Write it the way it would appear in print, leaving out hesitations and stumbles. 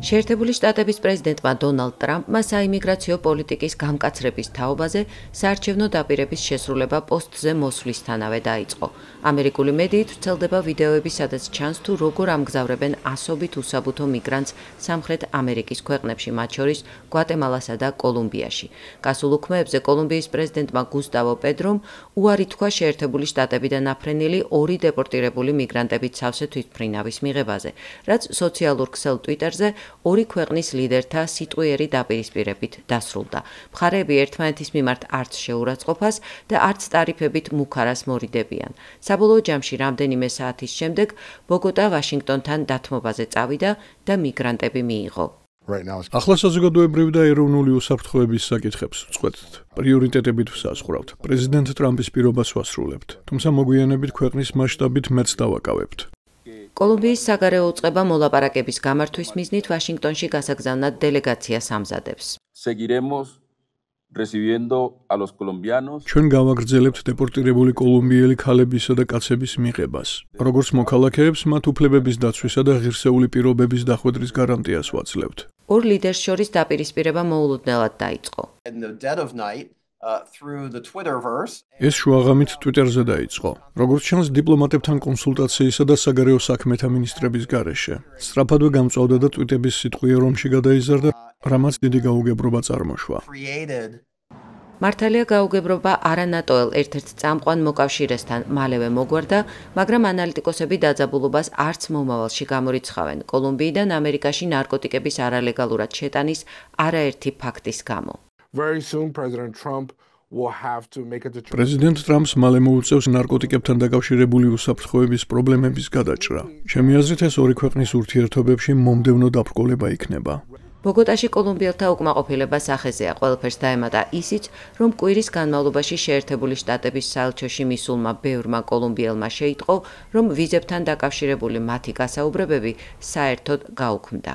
შეერთებული შტატების პრეზიდენტმა დონალდ ტრამპმა საიმიგრაციო პოლიტიკის გამკაცრების თაობაზე საარჩევნო დაპირების შესრულება პოსტზე მოსვლისთანავე დაიწყო. ამერიკული მედიით ვრცელდება ვიდეოები, სადაც ჩანს თუ როგორ ამგზავრებენ ასობით უსაბუთო მიგრანტს სამხრეთ ამერიკის ქვეყნებში, მათ შორის გვატემალასა და კოლუმბიაში. გასულ უქმეებზე კოლუმბიის პრეზიდენტმა გუსტავო პედრომ უარი თქვა შეერთებული შტატებიდან აფრენილი 2 დეპორტირებული მიგრანტების სავსე თვითმფრინავის მიღებაზე, რაც სოციალურ ქსელ ტვიტერზე 2 ქვეყნის ლიდერთა სიტყვიერი დაპირისპირებით დასრულდა. მხარეები ერთმანეთის მიმართ არც შეურაცხყოფას და არც ტარიფებით მუქარას მორიდებიან. საბოლოო ჯამში რამდენიმე საათის შემდეგ ბოგოტა ვაშინგტონთან დათმობაზე წავიდა და მიგრანტები მიიღო. ახლა საზოგადოებრივი და ეროვნული უსაფრთხოების საკითხებს ვწყვეტთ. პრიორიტეტებით ვსაზღვრავთ. პრეზიდენტ ტრამპის პირობას ვასრულებთ. თუმცა მოგვიანებით ქვეყნის მასშტაბით მეც დავაკავებთ. კოლუმბიის საგარეო უწყება მოლაპარაკების გამართვის მიზნით ვაშინგტონში გასაგზავნად დელეგაციას ამზადებს. ჩვენ გავაგრძელებთ დეპორტირებული კოლუმბიელი ქალებისა და კაცების მიღებას. როგორც მოქალაქეებს, მათ უფლებების დაცვისა და ღირსეული პირობების დახვედრის გარანტიას ვაძლევთ. ორ ლიდერს შორის დაპირისპირება მოულოდნელად დაიწყო. ეს შუაღამით ტვიტერზე დაიწყო. როგორც ჩანს, დიპლომატებთან კონსულტაციისა და საგარეო საქმეთა მინისტრების გარეშე. სწრაფადვე გამწვავდა და ტვიტების სიტყვია რომში გადაიზარდა, რამაც დიდი გაუგებრობა წარმოშვა. მართალია გაუგებრობა არანატოელ ერთ-ერთ წამყვან მოკავშირესთან მალევე მოგვარდა, მაგრამ ანალიტიკოსები დაძაბულობას არც მომავალში გამორიცხავენ კოლუმბიიდან ამერიკაში ნარკოტიკების არალეგალურად შეტანის არაერთი ფაქტის გამო. პრეზიდენტ ტრამპს მალე მოუწევს ნარკოტიკებთან დაკავშირებული უსაფრთხოების პრობლემების გადაჭრა. ჩემი აზრით, ეს ორი ქვეყნის ურთიერთობებში მომდევნო დაბრკოლება იქნება. ბოგოტაში კოლუმბიელთა უკმაყოფილება სახეზეა. ყველაფერს დაემატა ისიც, რომ კვირის განმავლობაში შეერთებული შტატების საელჩოში მისულმა ბევრმა კოლუმბიელმა შეიტყო, რომ ვიზებთან დაკავშირებული მათი გასაუბრებები საერთოდ გაუქმდა.